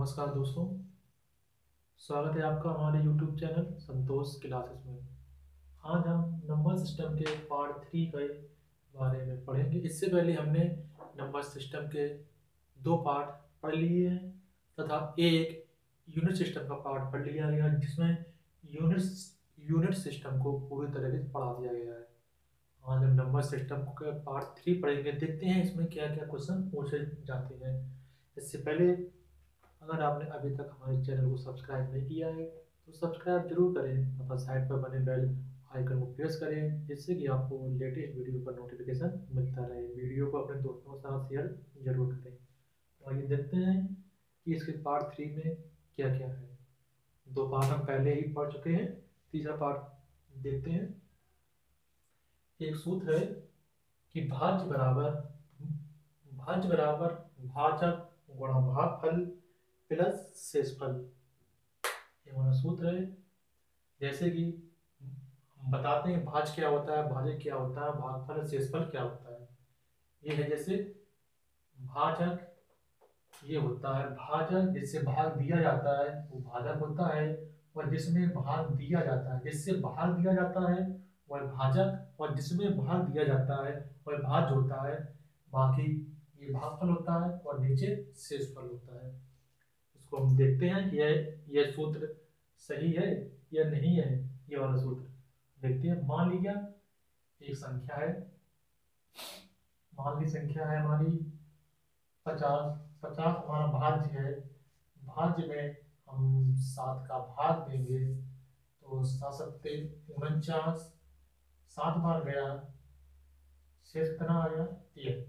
नमस्कार दोस्तों। स्वागत है आपका हमारे YouTube चैनल संतोष क्लासेस में। आज हम नंबर सिस्टम के पार्ट 3 के बारे में पढ़ेंगे। इससे पहले हमने नंबर सिस्टम के दो पार्ट पढ़ लिए हैं तथा एक यूनिट सिस्टम का पार्ट पढ़ लिया गया जिसमें यूनिट सिस्टम को पूरी तरह से पढ़ा दिया गया है। आज हम नंबर सिस्टम के पार्ट 3 पढ़ेंगे। देखते हैं इसमें क्या क्या क्वेश्चन पूछे जाते हैं। इससे पहले अगर आपने अभी तक हमारे चैनल को सब्सक्राइब नहीं किया है तो सब्सक्राइब जरूर करें तथा साइड पर बने बेल आइकन को प्रेस करें जिससे कि आपको लेटेस्ट वीडियो का नोटिफिकेशन मिलता रहे। वीडियो को अपने दोस्तों के साथ शेयर जरूर करें। तो आइए देखते हैं कि इसके पार्ट 3 में क्या क्या है। दो पार्ट हम पहले ही पढ़ चुके हैं, तीसरा पार्ट देखते हैं। एक सूत्र है कि भाज्य बराबर भाजक गुणा भागफल प्लस शेषफल। ये हमारा सूत्र है। जैसे कि हम बताते हैं भाज्य क्या होता है, भाजक क्या होता है, भागफल शेषफल क्या होता है। ये है जैसे भाजक, ये होता है भाजक जिससे भाग दिया जाता है वो भाजक होता है, और जिसमें भाग दिया जाता है जिससे भाग दिया जाता है वह भाजक, और जिसमें भाग दिया जाता है वह भाज्य होता है। बाकी ये भागफल होता है और नीचे शेषफल होता है। इसको हम देखते हैं कि यह सूत्र सही है या नहीं है। ये वाला सूत्र देखते हैं। मान लिया एक संख्या है, मान ली संख्या है हमारी 50। 50 हमारा भाज्य है। भाज्य में हम 7 का भाग देंगे तो 7 7 बार गया, शेष कितना आ गया 3।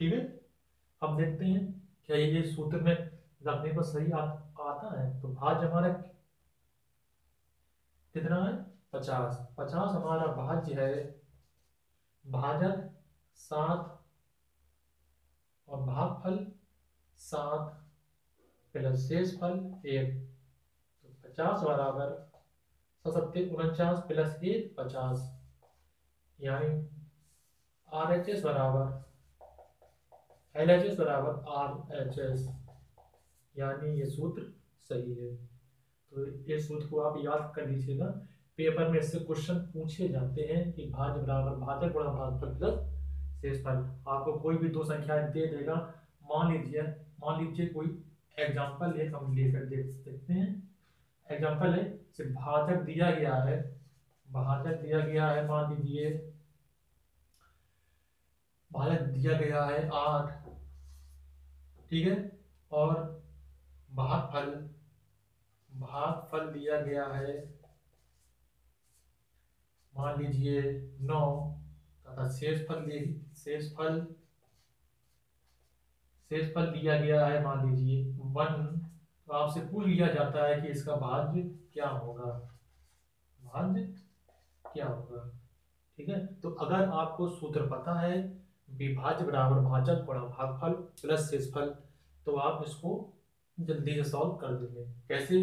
ठीक है। अब देखते हैं क्या ये सूत्र में रखने पर सही आता है। तो भाज्य हमारा कितना है 50। 50 हमारा भाज्य है। भाजक 7 और भागफल 7 प्लस शेषफल 1। तो 50 बराबर 49 प्लस 1 50, यानी RHS बराबर LHS बराबर RHS, यानी ये सूत्र सही है। तो इस सूत्र को आप याद कर लीजिएगा। पेपर में इससे क्वेश्चन पूछे जाते हैं कि भाज्य बराबर भाजक गुणा भागफल प्लस शेषफल। आपको कोई भी दो संख्याएं दे देगा। मान लीजिए कोई एग्जांपल है, हम लेकर देखते हैं। एग्जांपल है सिर्फ भाजक दिया गया है, भाजक दिया गया है, मान लीजिए भाजक दिया गया है 8। ठीक है। और भागफल भागफल दिया गया है मान लीजिए 9 तथा शेषफल शेषफल दिया गया है मान लीजिए 1। तो आपसे पूछ लिया जाता है कि इसका भाज्य क्या होगा, भाज्य क्या होगा। ठीक है। तो अगर आपको सूत्र पता है विभाज्य बराबर भाजक गुणा भागफल प्लस शेषफल तो आप इसको जल्दी से सॉल्व कर देंगे। कैसे?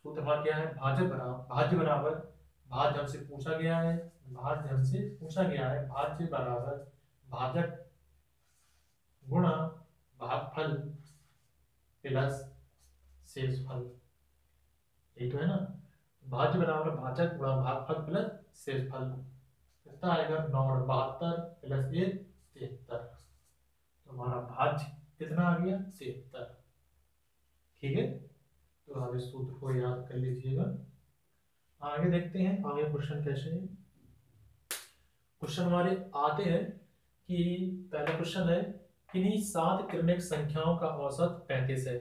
सूत्र हमारा क्या है, भाज्य बराबर भाज्य हमसे पूछा गया है, भाज्य बराबर भाजक गुणा भागफल प्लस शेषफल। यही तो है ना। भाज्य बराबर भाजक गुणा भागफल प्लस शेषफल कितना आएगा 9 और 72 प्लस 1 73। तो हमारा भाज्य कितना आ गया 73। ठीक है। तो आप इस सूत्र को याद कर लीजिएगा। आगे देखते हैं आगे क्वेश्चन कैसे है। क्वेश्चन हमारे आते हैं कि पहला क्वेश्चन है किन्हीं 7 क्रमिक संख्याओं का औसत 35 है।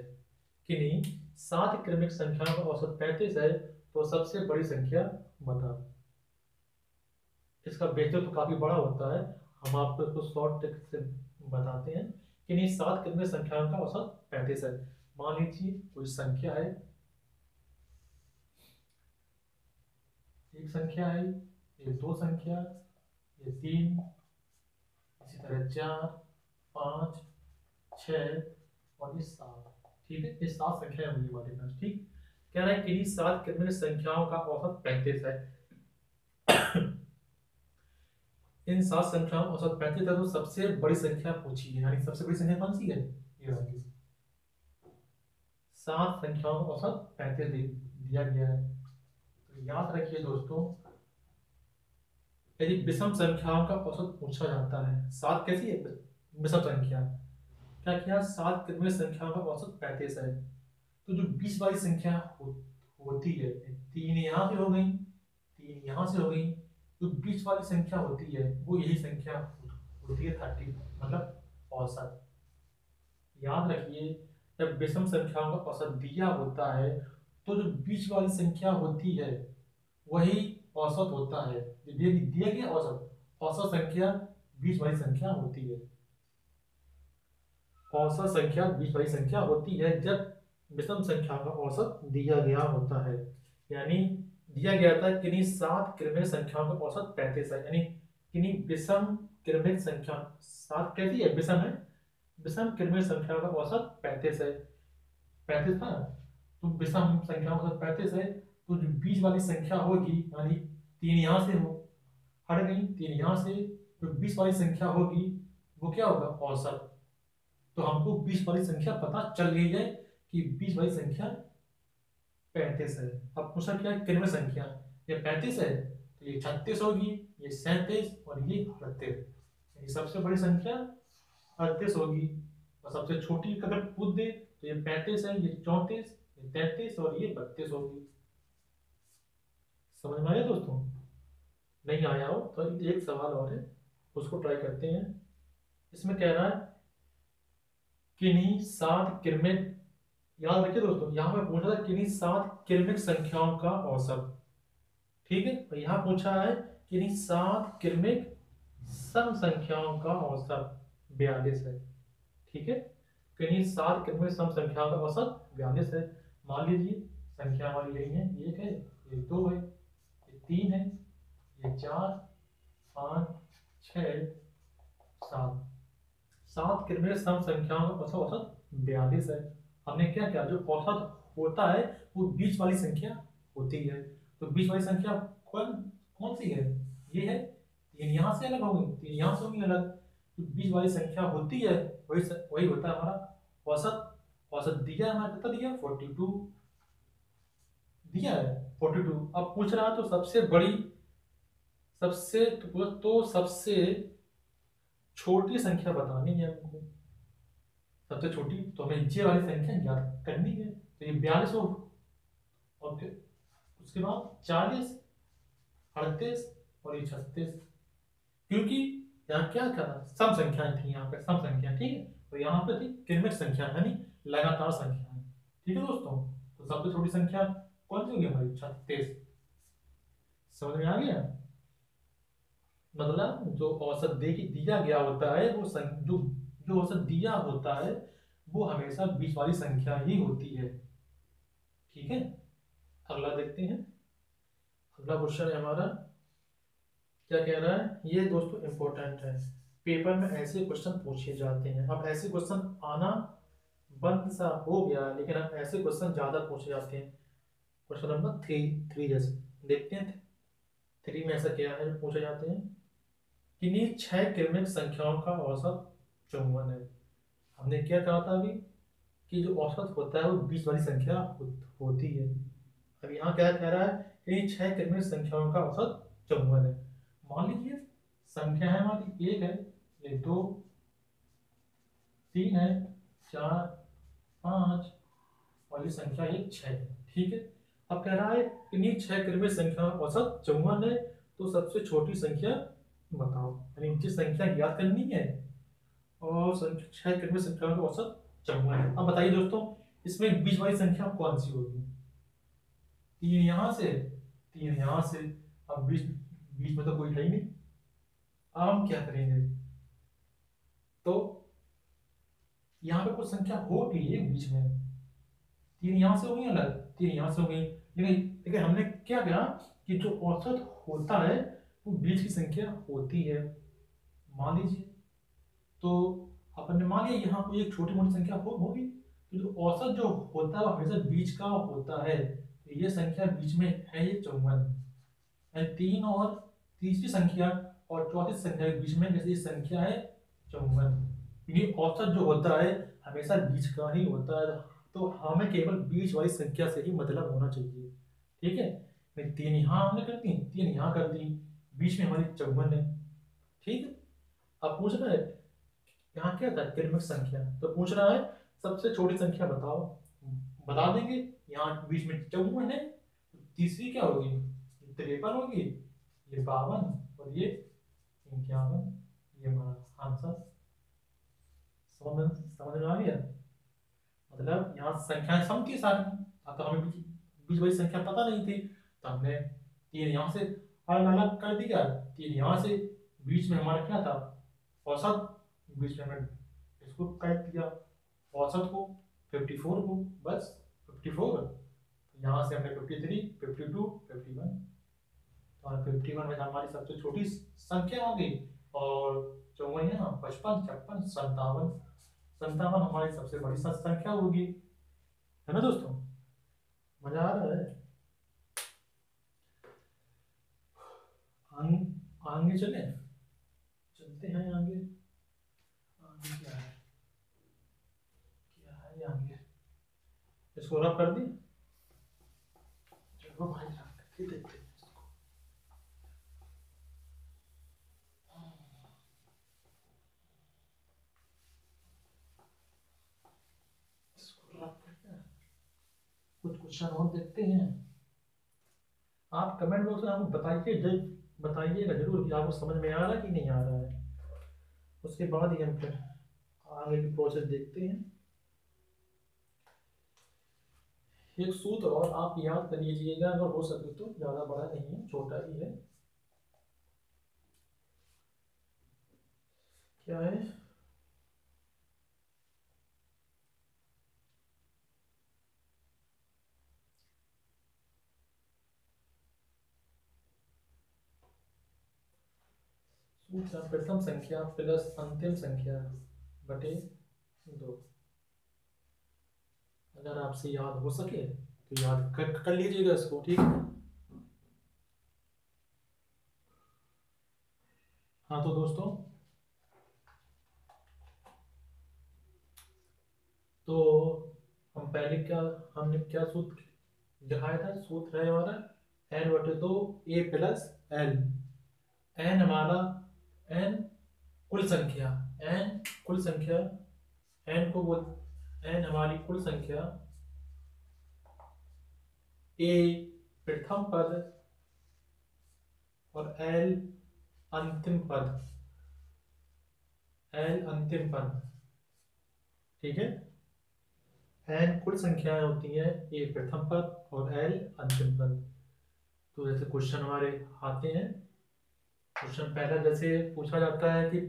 किन्हीं 7 क्रमिक संख्याओं का औसत 35 है तो सबसे बड़ी संख्या बताओ। इसका बेहतर तो काफी बड़ा होता है, हम आपको इसको शॉर्ट ट्रिक से बताते हैं। किन्हीं 7 क्रमिक संख्याओं का औसत 35 है। मान लीजिए कोई संख्या है, एक संख्या है, ये दो संख्या, ये 3, इसी तरह 4 5 6 और ये 7। ठीक है। ये 7 संख्या होंगी हमारे पास। ठीक। कह रहा है किन्हीं 7 क्रमिक संख्याओं का औसत 35 है। इन 7 संख्याओं का औसत 35 है तो सबसे बड़ी संख्या पूछी है, यानी सबसे बड़ी संख्या कौन सी है, ये वाली 7 संख्याओं का औसत 35 दिया गया है। तो याद रखिए दोस्तों, यदि विषम संख्याओं का औसत पूछा जाता है, 7 कैसी है विषम संख्या, क्या किया, 7 क्रमिक संख्याओं का औसत 35 है। तो जो 20 वाली संख्या होती है, 3 यहाँ पे हो गई, 3 यहाँ से हो गई, जो 20 वाली संख्या होती है वो यही संख्या होती है 30, मतलब औसत। याद रखिए, जब विषम संख्याओं का औसत दिया होता है तो जो 20 वाली संख्या होती है वही औसत होता है। जो दिया गया औसत, औसत संख्या 20 वाली संख्या होती है। औसत संख्या 20 वाली संख्या होती है जब विषम संख्या का औसत दिया गया होता है। यानी दिया गया था किन्हीं 7 क्रमिक संख्याओं का औसत 35 है, यानी किन्हीं विषम क्रमिक संख्या, 7 कैसी है, विषम है, विषम क्रमिक संख्या का औसत 35 है, 35 था। तो विषम संख्या का औसत 35 है, तो जो 20 वाली संख्या होगी, यानी 3 यहाँ से हो हट गई, 3 यहाँ से, जो 20 वाली संख्या होगी वो क्या होगा, औसत। तो हमको 20 वाली संख्या पता चल गई है कि 20 वाली संख्या 35 है। अब पूछा क्या है, क्रमिक संख्या, ये 35 है तो ये 36 होगी, ये 37 और ये 38, ये सबसे बड़ी संख्या 38 होगी। और सबसे छोटी अगर पूछ दे तो ये 35 है, ये 34, ये 33 और ये 32 होगी। समझ में आया दोस्तों? नहीं आया हो तो एक सवाल और है, उसको ट्राई करते हैं। इसमें कह रहा है किन्हीं 7 क्रमिक, याद रखिए दोस्तों, यहां पे पूछा था किन्हीं 7 क्रमिक संख्याओं का औसत, ठीक है। तो यहां पूछा है किन्हीं 7 क्रमिक सम संख्याओं का औसत 42 है, ठीक है। किन्हीं 7 क्रमिक सम संख्याओं का औसत 42 है। मान लीजिए संख्या हमारी यही है, एक है, ये 2 है, ये 3 है, ये 4, 5, 6, 7, 7 क्रमिक सम संख्याओं का औसत औसत 42 है। हमने क्या किया, जो औसत होता है वो 20 वाली संख्या होती है। तो 20 वाली संख्या कौन कौन सी है, ये है, 3 यहाँ से अलग होगी, 3 यहाँ से होंगी अलग। तो 20 वाली संख्या होती है वही वही होता है हमारा औसत। औसत दिया है हमारा, कितना दिया, 42 दिया है, 42। अब पूछ रहा है तो सबसे बड़ी, सबसे छोटी संख्या बतानी है हमको। सबसे छोटी तो हमें जे वाली संख्या ज्ञात करनी है। तो ये 42 हो, और फिर उसके बाद 40, 38 और ये 36, क्योंकि यहाँ क्या था, सम संख्याएं थी, यहाँ पे सम संख्या, ठीक है। तो यहाँ पे थी क्रमिक संख्या, यानी लगातार संख्याएं, ठीक है दोस्तों। तो सबसे छोटी संख्या कौन सी होगी हमारी, 36। समझ में आ गया? मतलब जो औसत दिया गया होता है वो जो जो औसत दिया होता है वो हमेशा 20 वाली संख्या ही होती है, ठीक है। अगला देखते हैं। अगला क्वेश्चन है हमारा, क्या कह रहा है, ये दोस्तों इंपॉर्टेंट है, पेपर में ऐसे क्वेश्चन पूछे जाते हैं। अब ऐसे क्वेश्चन आना बंद सा हो गया, लेकिन अब ऐसे क्वेश्चन ज्यादा पूछे जाते हैं। क्वेश्चन नंबर 3 जैसे देखते हैं, 3 में ऐसा क्या है जो पूछे जाते हैं, किन्हीं 6 क्रमिक संख्याओं का औसत 54 है। हमने क्या कहा था अभी कि जो औसत होता है वो 20 वाली संख्या होती है। अब यहाँ क्या कह रहा है कि 6 क्रमिक संख्याओं का औसत 54 है। मान लीजिए संख्या है हमारी, एक है, ये 2, 3 है, 4, 5 और ये संख्या ये 6 है, ठीक है। अब कह रहा है इन्हीं 6 क्रमिक संख्या का औसत 54 है, तो सबसे छोटी संख्या बताओ, यानी जिस संख्या याद करनी है और 6 क्रमिक संख्या का औसत 54 है। अब बताइए दोस्तों, इसमें 20 वाली संख्या कौन सी होगी, 3 यहाँ से, 3 यहाँ से। अब 20 बीच में तो कोई है ही नहीं, अब हम क्या करेंगे, तो यहाँ पे कुछ संख्या होगी एक बीच में, 3 यहाँ से हो गई अलग, 3 यहाँ से हो गई, लेकिन लेकिन हमने क्या किया कि जो औसत होता है वो बीच की संख्या होती है। मान लीजिए, तो अपन ने मान लिया यहाँ कोई एक छोटी मोटी संख्या होगी, तो जो औसत जो होता है वो हमेशा बीच का होता है। तो ये संख्या बीच में है, ये 54, 3 और तीसरी संख्या और चौथी संख्या के बीच में जैसे ये संख्या है 54। ये औसत जो होता है हमेशा बीच का ही होता है, तो हमें केवल बीच वाली संख्या से ही मतलब होना चाहिए, ठीक है। नहीं, 3 यहाँ हमने कर दी, 3 यहाँ कर दी, बीच में हमारी 54 है, ठीक है। अब पूछ रहा है यहाँ क्या था, क्रमिक संख्या, तो पूछ रहा है सबसे छोटी संख्या बताओ, बता देंगे। यहाँ बीच में 54 है, तीसरी क्या होगी, 53 होगी, ये 52 और ये 51, ये हमारा आंसर। समझ में आ गया, मतलब यहाँ संख्याएं सम थी सारी, तो हमें बीच वाली संख्या पता नहीं थी, तो हमने 3 यहाँ से अलग अलग कर दिया, 3 यहाँ से, बीच में हमारा क्या था, औसत, बीच में हमने इसको काट दिया, औसत को, 54 को, बस 54, यहाँ से हमने 53, 52, 51, और 51 में हमारी सबसे छोटी संख्या आ गई, और 54 यहाँ, 55, 56, 57, 57 हमारी सबसे बड़ी संख्या होगी, है ना दोस्तों। मजा आ रहा है। आगे चलते हैं आगे। आगे क्या है, क्या है ये आगे, इसको रब कर दी, चलो भाई रब करके देखते हैं इसको। इसको रब करके कुछ क्वेश्चन और देखते हैं। आप कमेंट बॉक्स में हमको बताइएगा जरूर कि आपको समझ में आ रहा है कि नहीं आ रहा है, उसके बाद ही हम फिर आगे की प्रोसेस देखते हैं। एक सूत्र और आप याद कर लीजिएगा, अगर हो सके तो, ज़्यादा बड़ा नहीं है, छोटा ही है। क्या है, सूत्र प्रथम संख्या प्लस अंतिम संख्या बटे 2। अगर आपसे याद हो सके तो याद कर लीजिएगा इसको, ठीक है। हाँ तो दोस्तों, तो हम पहले क्या, हमने क्या सूत्र दिखाया था, सूत्र है हमारा n/2 a plus l। n हमारा, n कुल संख्या, n कुल संख्या, n को बोल, n हमारी कुल संख्या, a प्रथम पद और l अंतिम पद, l अंतिम पद, ठीक है। n कुल संख्याएं होती हैं, a प्रथम पद और l अंतिम पद। तो जैसे क्वेश्चन हमारे आते हैं, क्वेश्चन पहला जैसे पूछा जाता है कि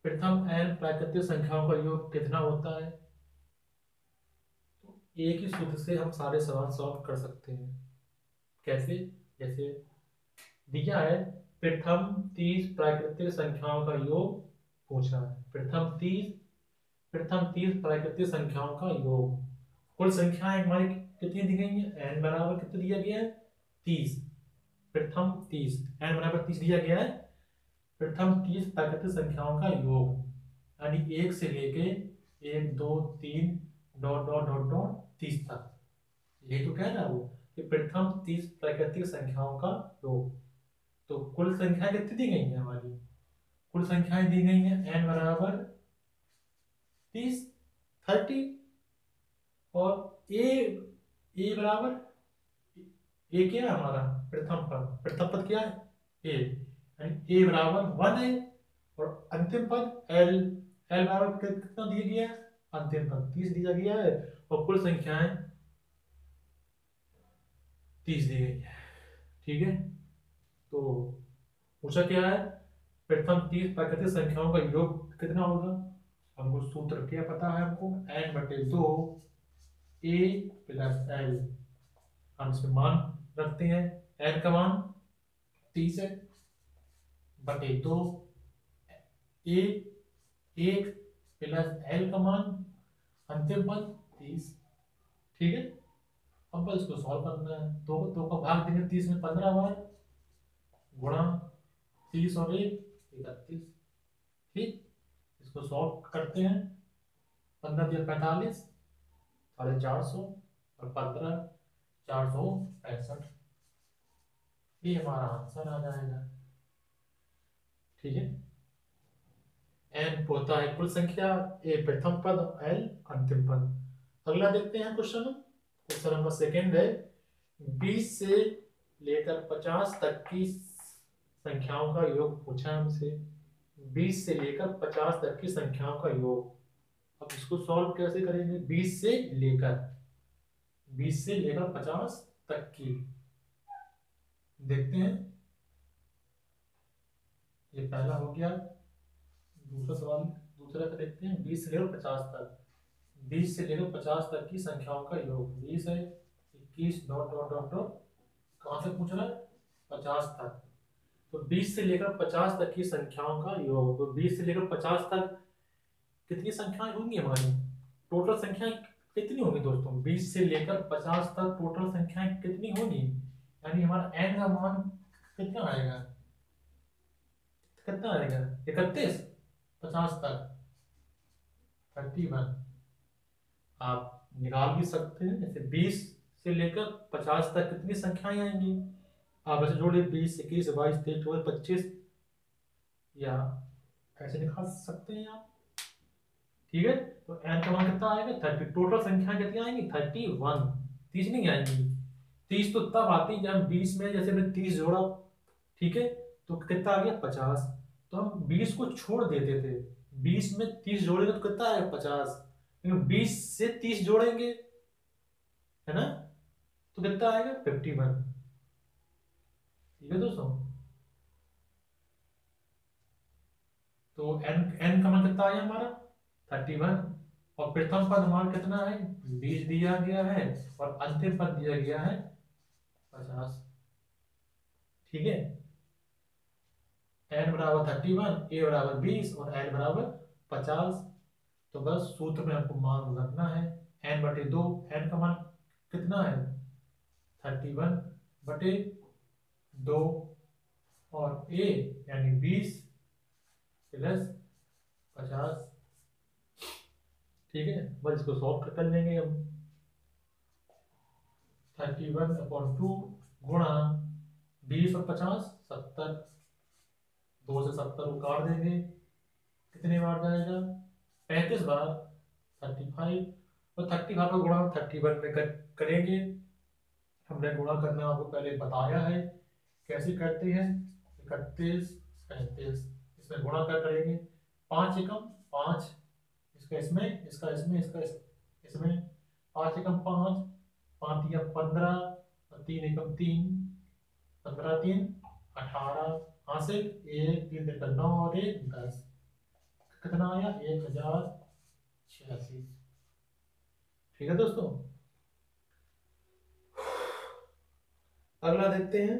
प्रथम n प्राकृतिक संख्याओं का योग कितना होता है। तो एक ही सूत्र से हम सारे सवाल सॉल्व कर सकते हैं। कैसे, जैसे दिया है प्रथम 30 प्राकृतिक संख्याओं का योग पूछा है, प्रथम 30 प्राकृतिक संख्याओं का योग, कुल संख्याएं हमारी कितनी दी गई है, n बराबर कितना दिया गया है, 30, प्रथम 30, n बराबर 30 दिया गया है, प्रथम 30 प्राकृतिक संख्याओं का योग, यानी 1 से लेके 1 2 3 डॉट डॉट डॉट डॉट 30 तक, यही तो कह रहा है वो कि प्रथम 30 प्राकृतिक संख्याओं का योग। तो कुल संख्या कितनी दी गई है हमारी, कुल संख्याएं दी गई हैं n बराबर 30, 30, और a बराबर, a क्या है हमारा, प्रथम पद क्या है, a, यानी a बराबर 1 है, और अंतिम पद l बराबर कितना दिया गया है, अंतिम पद 30 दिया गया है, और कुल संख्याएं 30 दी गई है, ठीक है। तो पूछा क्या है, प्रथम 30 प्राकृतिक संख्याओं का योग कितना होगा, हमको सूत्र क्या पता है, हमको n/2 a प्लस l, हम इसमें मान रखते हैं, n का मान 30 है, बटे 2 a 1 प्लस l का मान अंतिम पद 30, ठीक है। अब बस इसको सॉल्व करना है, दो का भाग देंगे 30 में 15 बार, गुणा 30 और 1 31, ठीक। इसको सॉल्व करते हैं। 15×45 450 और 15 465, ये हमारा आंसर आ जाएगा। ठीक है, एन होता है कुल संख्या, ए प्रथम पद, एल अंतिम पद। अगला देखते हैं क्वेश्चन। क्वेश्चन नंबर सेकेंड है, 20 से लेकर 50 तक की संख्याओं का योग पूछा है हमसे। 20 से लेकर 50 तक की संख्याओं का योग। अब इसको सॉल्व कैसे करेंगे? 20 से लेकर 50 तक की, देखते हैं। ये पहला हो गया। दूसरा सवाल, दूसरा का देखते हैं। 20 से लेकर 50 तक, 20 से लेकर 50 तक की संख्याओं का योग। 20 है, 21 डॉट डॉट डॉट डॉट, कहां से पूछ रहा है? 50 तक। तो 20 से लेकर 50 तक की संख्याओं का योग। तो 20 से लेकर 50 तक कितनी संख्याएं होंगी हमारी? टोटल संख्याएं कितनी होंगी दोस्तों? 20 से लेकर 50 तक टोटल संख्याएं कितनी होंगी? यानी हमारा एन का मान कितना आएगा? कितना आएगा? 31। 50 तक 31 आप निकाल भी सकते हैं। जैसे 20 से लेकर 50 तक कितनी संख्याएं आएंगी? आप ऐसे जोड़िए, 20 21 22 23 24 25, या ऐसे निकाल सकते हैं आप। ठीक है, तो एन का मान कितना आएगा? 30। टोटल संख्या कितनी आएंगी? 31। 30 नहीं आएंगी। 30 तो तब आती है जब 20 में जैसे मैं 30 जोड़ा, ठीक है, तो कितना आ गया? 50। तो हम 20 को छोड़ देते थे, 20 में 30 जोड़ेंगे तो कितना आएगा? 50। लेकिन 20 से 30 जोड़ेंगे, है ना, तो कितना आएगा? 51। ठीक है दोस्तों, तो एन एन का मान कितना आया हमारा? 31। और प्रथम पद मान कितना है? 20 दिया गया है, और अंतिम पद दिया गया है 50। ठीक है, एन बराबर 31, ए बराबर 20 और एल बराबर 50। तो बस सूत्र में आपको मान रखना है, एन बटे 2। एन का मान कितना है? 31/2, और ए यानी 20 प्लस 50। ठीक है, बस इसको सॉल्व कर लेंगे हम। 31/2 गुणा 20 और 50 70, 2 से 70 को काट देंगे, कितने बार जाएगा? 35 बार। 35, और 35 का गुणा 31 में करेंगे। हमने गुणा करना आपको पहले बताया है, कैसे करते हैं। 31 35, इसमें गुणा कर करेंगे। 5 एकम 5, इसका इसमें, इसका इसमें, इसका इसमें। 5 एकम 5, 5 दिया 15, और 3 एकम 3, 15 3 18, हासिल 1 3 3 9 और 1 10, कितना आया? 1086। ठीक है दोस्तों, अगला देखते हैं।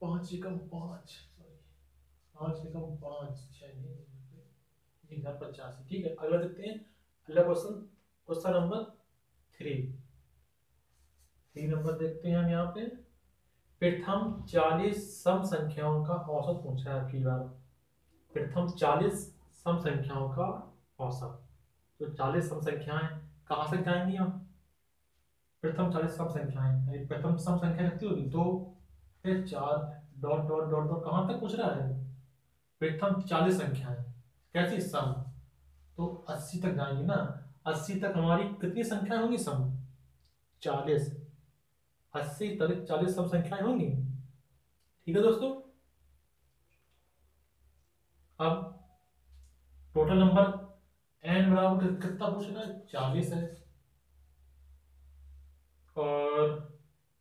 पांच एकम पांच, सॉरी, 5 एकम 5 6 1085। ठीक है, अगला देखते हैं। अगला क्वेश्चन, क्वेश्चन नंबर 3। 3 नंबर देखते हैं हम यहाँ पे। प्रथम 40 सम संख्याओं का औसत पूछा है आपकी बार। प्रथम 40 सम संख्याओं का औसत। तो 40 सम संख्याएं कहाँ से जाएंगी हम? प्रथम 40 सम संख्याएं, यानी प्रथम सम संख्या कितनी होगी? 2 फिर 4 डॉट डॉट डॉट डॉट, कहाँ तक पूछ रहा है? प्रथम 40 संख्याएं कैसी? सम। तो 80 तक जाएंगी ना। 80 तक हमारी कितनी संख्याएं होंगी? सम 40। 80 तक 40 सम संख्याएं होंगी। ठीक है दोस्तों, अब टोटल नंबर एन बराबर कितना पूछ रहा है? 40 है। और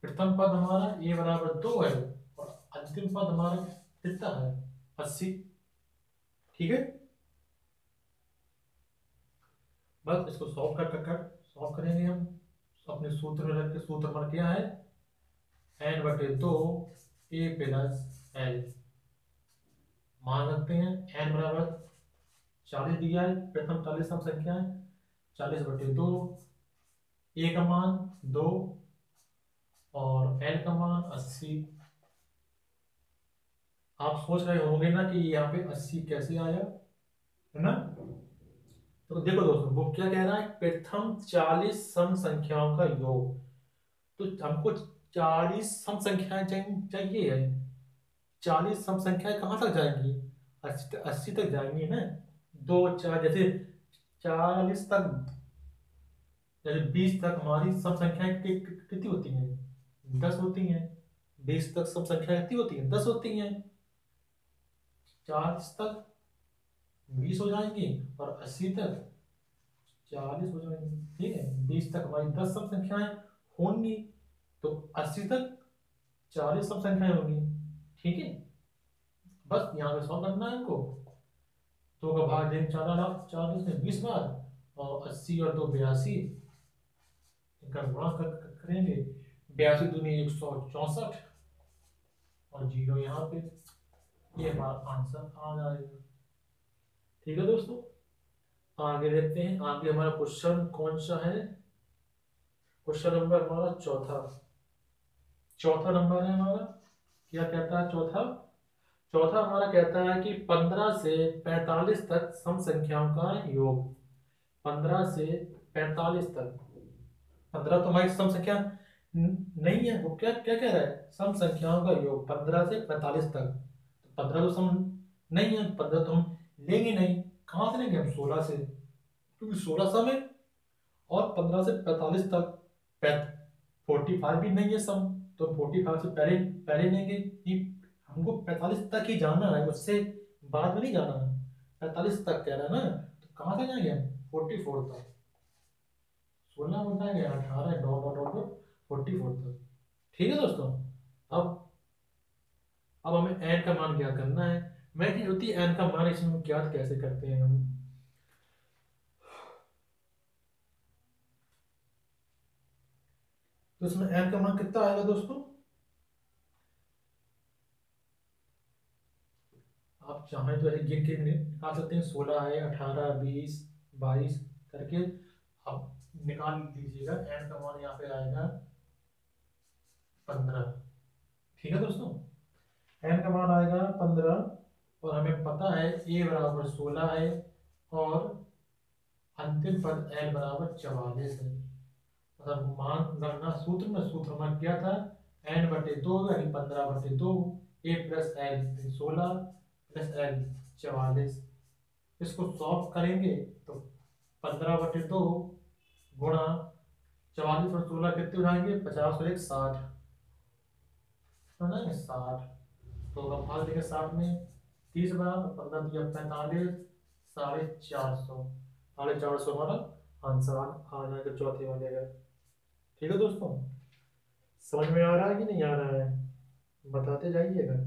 प्रथम पद हमारा ए बराबर 2 है, और अंतिम पद हमारा कितना है? 80। ठीक है, बस इसको सॉल्व कर सॉल्व करेंगे हम अपने सूत्र में रख के। सूत्र पर क्या है? n/2 a plus L. मान रखते हैं, n बराबर 40 दिया है, प्रथम 40 सम संख्या है। 40/2, ए का मान 2 और एल का मान 80। आप सोच रहे होंगे ना कि यहाँ पे 80 कैसे आया, है ना। तो देखो दोस्तों, वो क्या कह रहा है, प्रथम 40 सम संख्याओं का योग। तो हमको 40 सम संख्याएं चाहिए है। 40 सम संख्याएं कहाँ तक जाएंगी, 80 तक जाएंगी ना। दो चार जैसे 40 तक, जैसे 20 तक हमारी सम संख्याएं कितनी होती हैं, 10 होती हैं। 20 तक सम संख्याएं कितनी होती हैं, 10 होती हैं। 40 तक 20 हो जाएंगी और 80 तक 40 हो जाएंगी, ठीक है। 20 तक हमारी 10 सम संख्याएं होंगी, तो 80 तक 40 सम संख्याएं होंगी, ठीक है। बस यहाँ पे सॉल्व करना है इनको। तो का भाग देंगे 40 में 20 बार, और 80 और 2 82, इनका गुणा करेंगे। 82 दूनी 164 और 0 यहाँ पे, ये हमारा आंसर आ जाएगा। ठीक है दोस्तों, आगे देखते हैं। आगे हमारा क्वेश्चन कौन सा है, क्वेश्चन नंबर हमारा चौथा नंबर है हमारा। क्या कहता है चौथा, चौथा हमारा कहता है कि 15 से 45 तक सम संख्याओं का योग। 15 से 45 तक, 15 तो हमारी सम संख्या नहीं है, वो क्या क्या कह रहा है, सम संख्याओं का योग 15 से 45 तक। 15 तो सम नहीं है, 15 तो हम लेंगे नहीं। कहाँ से लेंगे हम, 16 से, क्योंकि 16 सम है। और 15 से 45 तक 45 भी नहीं है सम, तो 45 से पहले पहले लेंगे। कि हमको 45 तक ही जाना है, उससे बाद में नहीं जाना है। 45 तक कह रहा है ना, तो कहाँ से जाएंगे हम, 44 तक। 16 हो जाएंगे, 18 डॉट डॉट डॉट डॉट 44 तक। ठीक है दोस्तों। अब हमें एन का मान ज्ञात करना है। मैं चीज होती है एन का मान, इसमें ज्ञात कैसे करते हैं हम। तो इसमें एन का मान कितना आएगा दोस्तों, आप चाहें तो ऐसे गिन के निकाल सकते हैं। 16 है, 18, 20, 22 करके आप निकाल लीजिएगा। एन का मान यहाँ पे आएगा 15। ठीक है दोस्तों, एन का मान आएगा 15। और हमें पता है ए बराबर 16 है, और अंतिम पद एल बराबर 44 है। मतलब मान गणना सूत्र में, सूत्र हमारा क्या था, n/2 यानी 15/2, a plus L 16 plus L 44। इसको सॉल्व करेंगे तो 15/2 गुणा 44 और 16 कितने हो जाएंगे, 50 और 1 60 हो जाएंगे, 60। तो अब भाग देंगे 60 में 30 बार, 15 दिया 45, 450, 450 हमारा आंसर आ जाएगा चौथे वाले का। ठीक है दोस्तों, समझ में आ रहा है कि नहीं आ रहा है, बताते जाइएगा।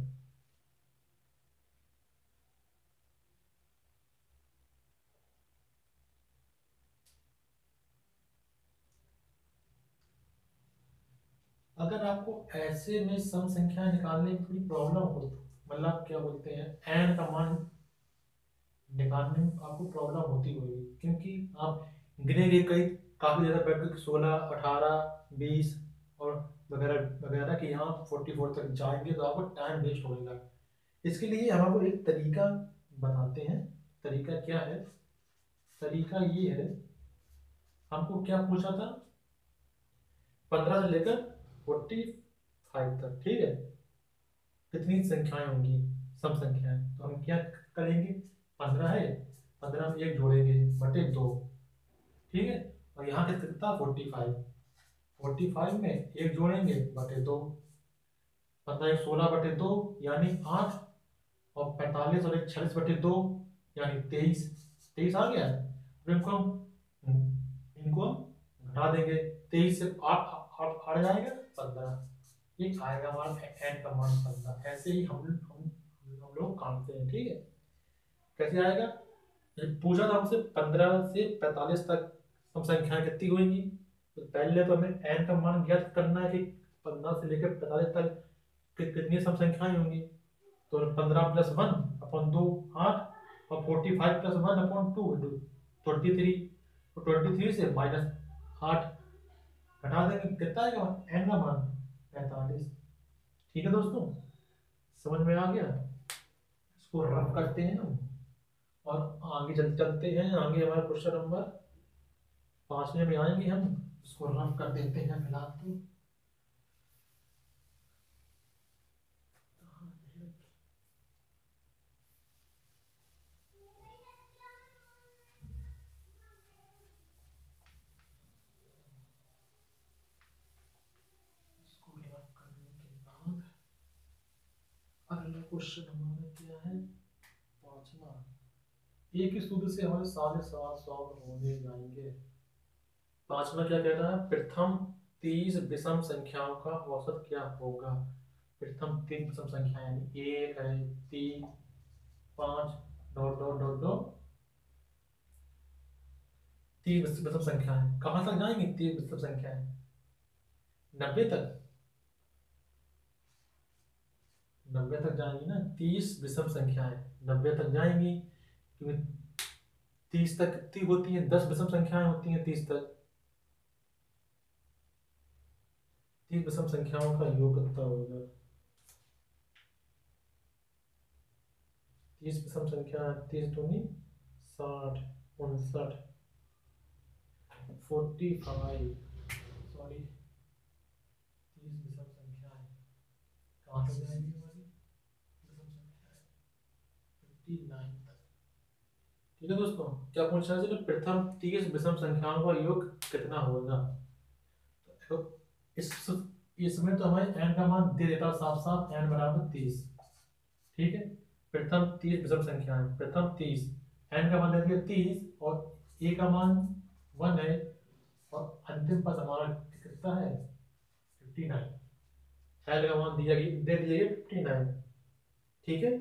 अगर आपको ऐसे में सम संख्या निकालने में थोड़ी प्रॉब्लम हो, मतलब क्या बोलते हैं, एन का मान निकालने में आपको प्रॉब्लम होती होगी, क्योंकि आप गिनेंगे कई काफी ज्यादा बैठ कर 16, 18, 20 और वगैरह वगैरह कि यहाँ 44 तक जाएंगे, तो आपको टाइम वेस्ट होगा। इसके लिए हम आपको एक तरीका बताते हैं। तरीका क्या है, तरीका ये है, हमको क्या पूछा था, 15 से लेकर 45 तक, ठीक है। कितनी संख्याएं होंगी, सम संख्याएं, तो हम क्या करेंगे, 15 है, 15 में एक जोड़ेंगे बटे 2, ठीक है। और यहाँ कितना 45, 45 में एक जोड़ेंगे बटे 2, 15 16/2 यानी 8, और 45 और 1 46/2 यानी 23, 23 आ गया। अब इनको हम घटा देंगे, 23 से 8 हट जाएगा 15, ये आएगा हमारा एन का मान 15। ऐसे ही हम लोग काटते हैं, ठीक है। कैसे आएगा, पूछा था हमसे 15 से 45 तक हम संख्याएं कितनी होंगी, तो पहले तो हमें एन का मान ज्ञात करना है कि 15 से लेकर 45 तक कितनी सम संख्याएं होंगी। तो 15 + 1/2 8, और 45 + 1/2 23। तो 23 से -8 घटा देंगे, कितना आएगा n का मान 45। ठीक है दोस्तों, समझ में आ गया। इसको रफ करते हैं हम और आगे चलते हैं। आगे हमारा क्वेश्चन नंबर 5वें में आएंगे हम, इसको रफ कर देते हैं फिलहाल तो। इसको रफ करने के बाद अगला क्वेश्चन हमारा क्या है, 5वां। एक ही सूत्र से हमारे सारे सवाल सॉल्व होने जाएंगे। 5वां क्या कह रहा है, प्रथम 30 विषम संख्याओं का औसत क्या होगा। प्रथम 3 विषम संख्या यानी 1 है, 3, 5 डॉट डॉट डॉट डॉट 3 विषम संख्या है। कहां तक जाएंगे 3 विषम संख्या है, 90 तक। 90 तक जाएंगी ना, 30 विषम संख्या है 90 तक जाएंगी, क्योंकि 30 तक कितनी होती है, 10 विषम संख्याएं होती हैं 30 तक। 30 विषम संख्याओं का योग कितना होगा। 30 विषम संख्या, 30 दूनी 60, 59, 45, सॉरी 30 विषम संख्याएं कहाँ तक जाएंगी हमारी, विषम संख्याएं 59 तक। ठीक है दोस्तों, क्या पूछ रहा है, प्रथम 30 विषम संख्याओं का योग कितना होगा। तो इस इसमें तो हमें n का मान दे देता है साफ साफ, n बराबर 30। ठीक है, प्रथम 30 विषम संख्या है, प्रथम 30, n का मान दे दिया 30 और a का मान 1 है और अंतिम पद हमारा कितना है 59। l का मान दिया गया, दे दिया गया 59। ठीक है,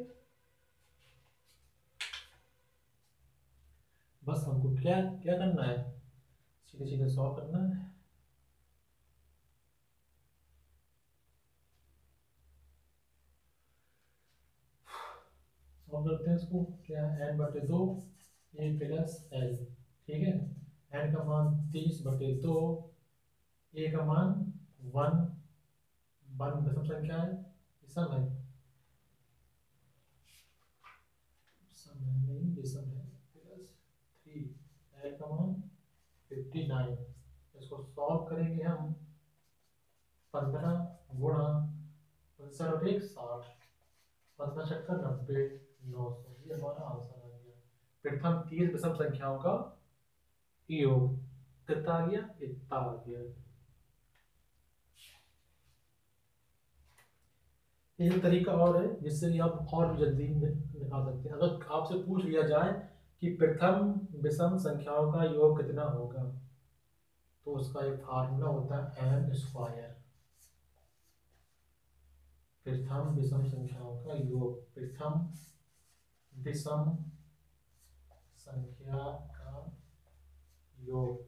बस हमको क्या क्या करना है, सीधे सीधे सॉल्व करना है। सॉल्व करते हैं इसको, क्या है n/2 a प्लस l। ठीक है, n का मान 30/2, a का मान 1 विषम संख्या है, विषम है, सम है नहीं विषम है, प्लस 3, l का मान 59। इसको सॉल्व करेंगे हम, 15 गुणा 59 और 1 60, 15 छक्का 90, 900, ये हमारा आंसर आ गया। प्रथम 30 विषम संख्याओं का योग कितना आ गया, इतना आ गया। एक तरीका और है जिससे कि आप और भी जल्दी निकाल सकते हैं। अगर आपसे पूछ लिया जाए कि प्रथम विषम संख्याओं का योग कितना होगा, तो उसका एक फार्मूला होता है m स्क्वायर। प्रथम विषम संख्याओं का योग, प्रथम विषम संख्या का योग,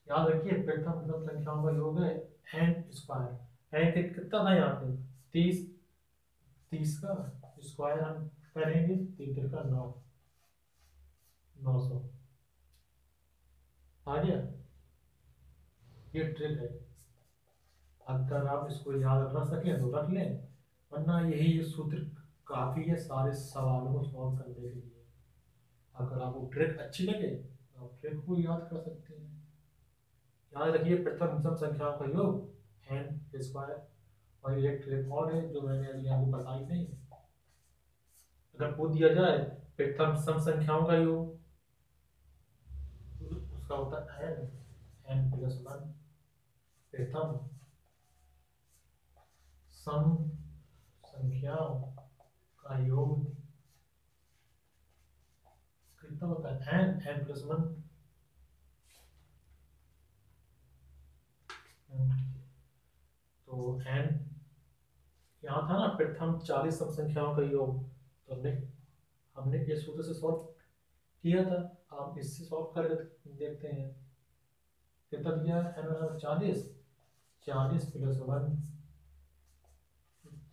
याद रखिए प्रथम विषम संख्याओं का योग है n स्क्वायर। n कितना था यहाँ पे 30, 30 का स्क्वायर हम करेंगे 3 का 9, 900 आ गया। ये ट्रिक है, अगर आप इसको याद रख सकें तो रख लें, वरना यही सूत्र काफ़ी है सारे सवालों को सॉल्व करने के लिए। अगर आपको ट्रिक अच्छी लगे तो आप ट्रिक को याद कर सकते हैं। याद रखिए प्रथम विषम संख्याओं का योग n स्क्वायर। और एक ट्रिक और है जो मैंने अभी आपको बताई नहीं, अगर पूछ दिया जाए प्रथम सम संख्याओं का योग, उसका होता है n+1। प्रथम सम संख्याओं का योग कितना होता है n+1। तो n यहाँ था ना प्रथम 40 सम संख्याओं का योग, तो हमने हमने इस सूत्र से सॉल्व किया था। आप इससे सॉल्व कर देखते हैं कितना दिया है, n 40, 40 + 1,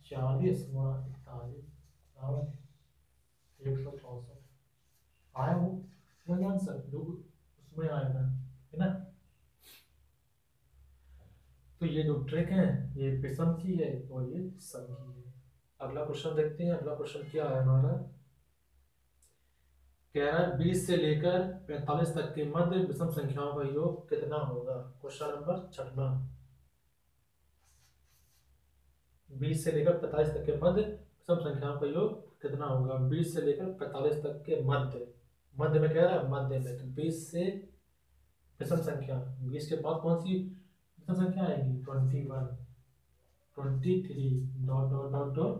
40 × 41 164 आया वो वही आंसर जो उसमें आएगा, है ना। तो ये जो ट्रिक है ये विषम की है और ये सम की है। अगला क्वेश्चन देखते हैं। अगला क्वेश्चन क्या है हमारा, कह रहा है 20 से लेकर 45 तक के मध्य विषम संख्याओं का योग कितना होगा। Question number 6। 20 से लेकर 45 तक के मध्य विषम संख्याओं का योग कितना होगा। 20 से लेकर 45 तक के मध्य, मध्य में कह रहा है मध्य में, तो 20 से विषम संख्या, 20 के बाद कौन सी विषम संख्या आएगी, 21, 23 डॉट डॉट डॉट डॉट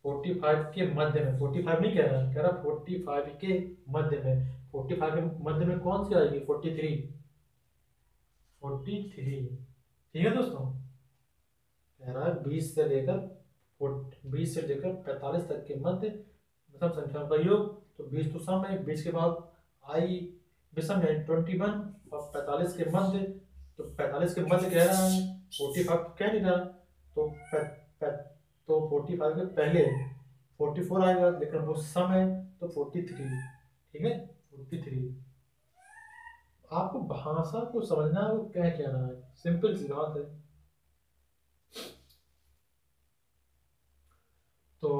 45 के मध्य में, 45 नहीं कह रहा है, कह रहा 45 के मध्य में, 45 के मध्य में कौन सी आएगी, 43, 43। ठीक है दोस्तों, कह रहा है 20 से लेकर 45 तक के मध्य विषम संख्याओं का योग। तो 20 तो सम है, 20 के बाद आई विषम है 21, और 45 के मध्य, तो 45 के मध्य कह रहा है, 45 तो कह नहीं रहा, तो तो 45 के पहले 44 आएगा, लेकिन वो सम है तो 43। ठीक है, 43। आपको भाषा को समझना है वो क्या कह रहा है, सिंपल सी बात है। तो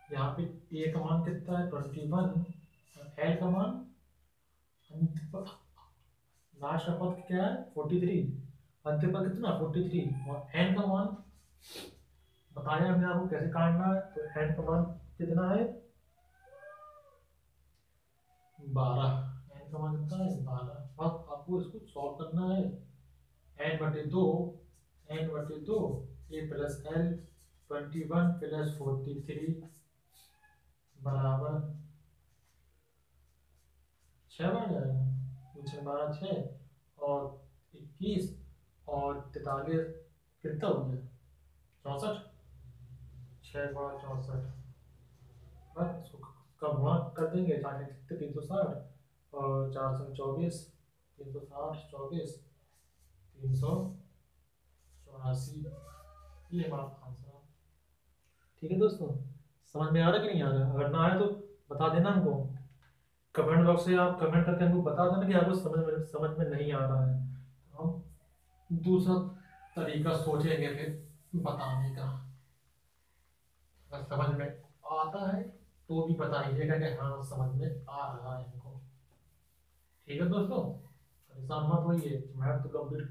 यहाँ पे ए का मान कितना है, 21, एल का मान लास्ट का पद क्या है, 43, अंतिम पद कितना, 43, और एन का मान बताया हमने आपको कैसे काटना है। तो एन का मान कितना है, 12, एन का मान कितना है, 12। अब आपको इसको सॉल्व करना है, एन बटे 2, ए प्लस एल, 21 प्लस 43 बराबर 6 बन जाएगा, 6 12 6 और 21 और 43 कितना हो गया, 64, 6 बार 64, बस इसको का गुणा कर देंगे, 4 कितने 360 और 4 से 24, 360 24 384, ये हमारा आंसर। ठीक है दोस्तों, समझ में आ रहा कि नहीं आ रहा, अगर ना आए तो बता देना हमको, कमेंट बॉक्स से आप कमेंट करके हमको बता देना कि आपको समझ में नहीं आ रहा है, तो हम दूसरा तरीका सोचेंगे फिर बताने का। अगर समझ में आता है तो भी बताइएगा कि हाँ समझ में आ रहा है हमको। ठीक है दोस्तों, परेशान मत होइए, मैं तो कंप्लीट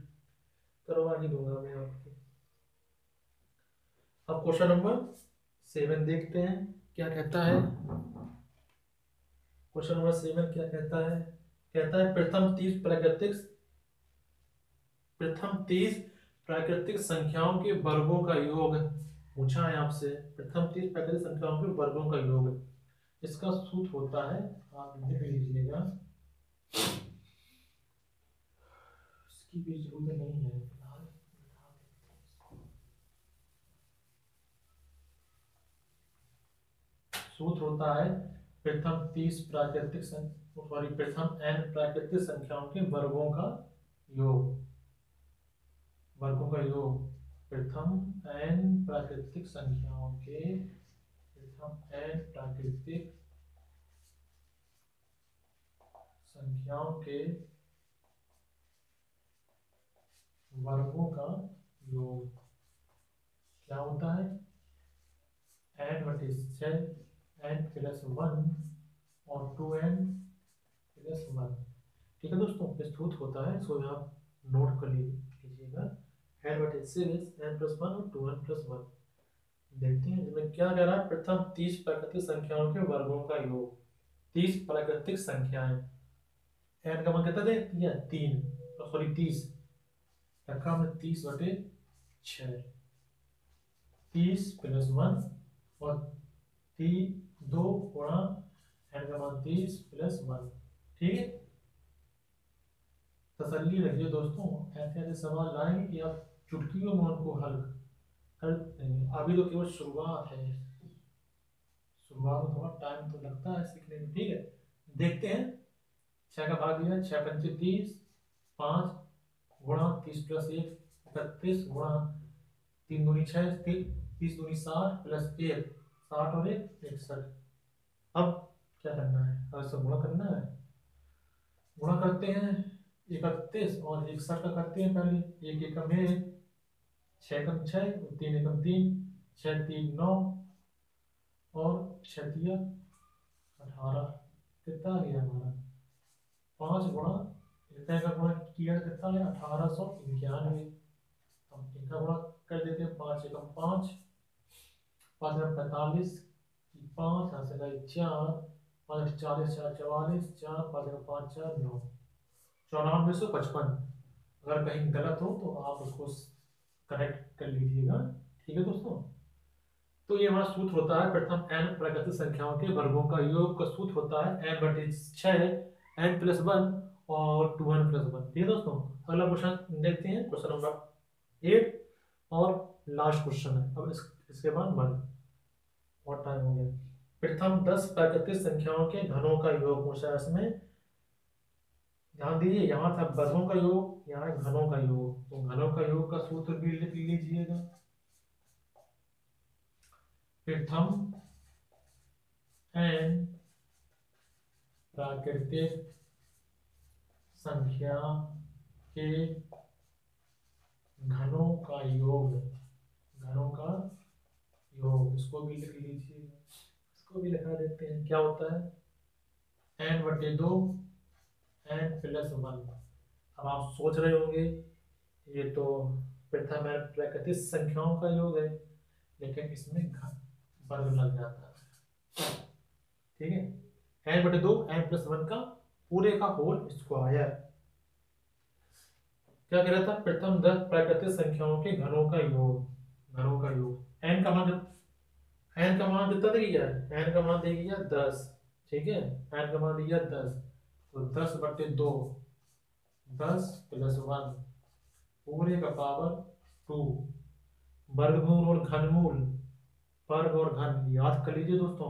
करवा ही दूंगा मैं आपकी। अब क्वेश्चन नंबर 7 देखते हैं क्या कहता है। क्वेश्चन नंबर 7 क्या कहता है, कहता है प्रथम 30 प्राकृतिक संख्याओं के वर्गों का योग पूछा है आपसे। प्रथम 30 प्राकृतिक संख्याओं के वर्गों का योग, इसका सूत्र होता है, आप लिख लीजिएगा, इसकी भी जरूरत नहीं है फिलहाल, सूत्र होता है प्रथम 30 प्रथम n प्राकृतिक संख्याओं के वर्गों का योग, वर्गों का योग, प्रथम n प्राकृतिक संख्याओं के, प्रथम n प्राकृतिक संख्याओं के वर्गों का योग क्या होता है, n बटे 6, n प्लस 1 और 2n प्लस 1। ठीक है दोस्तों, ये सूत्र होता है, इसको आप नोट कर लीजिएगा, n बटे 6 n प्लस 1 और 2n प्लस 1। देखते हैं इसमें क्या कह रहा है, प्रथम 30 प्राकृतिक संख्याओं के वर्गों का योग, 30 प्राकृतिक संख्याएं, n का मान कितना दे दिया, 3, सॉरी 30 रखा हमने, 30 बटे 6, 30 प्लस 1 और 2 गुणा n का मान 30 प्लस 1। ठीक है, तसल्ली रखिए दोस्तों, ऐसे ऐसे सवाल लाएंगे कि आप चुटकियों में उनको हल कर देंगे। अभी तो केवल शुरुआत है, शुरुआत में थोड़ा टाइम तो लगता है सीखने में। ठीक है, देखते हैं, 6 का भाग दिया, 6 पंचे 30, 5 गुणा 30 प्लस 1 31 गुणा 3 दूनी 6, 30 दूनी 60 प्लस 1 60 और 1 61। अब क्या करना है, अब इससे गुणा करना है, गुणा करते हैं 31 और 61 का करते हैं पहले। एक एकम एक, 6 एकम 6, 3 एकम 3, 6 3 9 और 6 तिया 18। कितना आ गया हमारा? 5 गुणा इतने का गुणा किया कितना है? 1891। हम इनका गुणा कर देते हैं। 5 एकम 5, 5 एकम 45, 5 यहाँ से गए 4, 5 40 4 44, 4 5 एकम 5 4 9, 9455। अगर कहीं गलत हो तो आप उसको करेक्ट कर लीजिएगा। ठीक है दोस्तों। तो ये हमारा सूत्र होता है प्रथम n प्राकृतिक संख्याओं के वर्गों का योग का सूत्र होता है n/6 n+1 और 2n+1। ठीक है दोस्तों। अगला क्वेश्चन देखते हैं, क्वेश्चन नंबर 8 और लास्ट क्वेश्चन है। अब इसके बाद बंद, बहुत टाइम हो गया। प्रथम 10 प्राकृतिक संख्याओं के घनों का योग पूछा है इसमें। ध्यान दीजिए, यहाँ था वर्गों का योग, यहाँ है घनों का योग। तो घनों का योग का सूत्र भी लिख लीजिएगा। प्रथम n प्राकृतिक संख्या के घनों का योग, घनों का योग, इसको भी लिख लीजिएगा। इसको भी लिखा देते हैं। क्या होता है? n/2 n+1। अब आप सोच रहे होंगे ये तो प्रथम है प्राकृतिक संख्याओं का योग है, लेकिन इसमें वर्ग लग जाता है। ठीक है, n/2 n+1 का पूरे का होल स्क्वायर। क्या कह रहा था? प्रथम 10 प्राकृतिक संख्याओं के घनों का योग, घनों का योग। n का मान, n का मान कितना दे दिया? n का मान दे दिया 10। ठीक है, n का मान दिया 10, तो 10/2, 10+1 पूरे का पावर 2। वर्गमूल और घनमूल, वर्ग और घन याद कर लीजिए दोस्तों,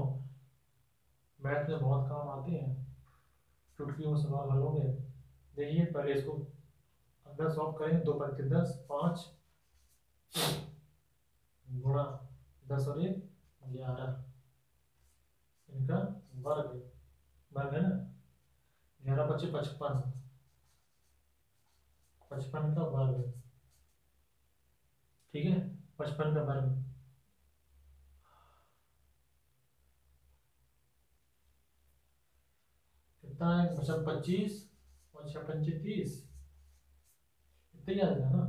मैथ में बहुत काम आते हैं। चुटकियों में सवाल हल होंगे। देखिए पहले इसको अंदर सॉल्व करें। 2×10 5 गुणा 10 और 1 11, इनका वर्ग, वर्ग है ना। 11×5 55, 55 का वर्ग। ठीक है, 55 का वर्ग कितना है? 25 और 6×5 = 30। इतना ही आ जाएगा ना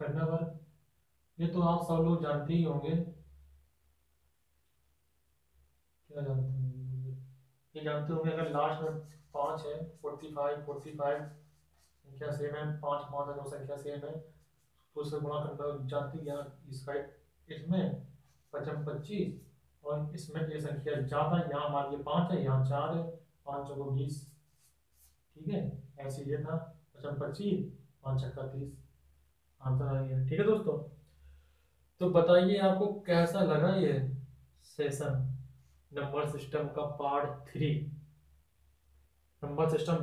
करना वर्ग। ये तो आप सब लोग जानते ही होंगे। क्या जानते होंगे? ये जानते होंगे अगर लास्ट में 5 है, 45 संख्या सेम है, 5 5 है, 2 संख्या सेम है, तो उससे गुणा करना जानते हैं। यहाँ इसका इसमें 55 और इसमें ये संख्या ज्यादा है, यहाँ मान लीजिए 5 है, यहाँ 4 है, 5 चौको 20। ठीक है, ऐसे ये था 55, 5×6 = 30। आंसर आ गया। ठीक है दोस्तों। तो बताइए आपको कैसा लगा ये सेशन, नंबर सिस्टम का पार्ट 3। Number system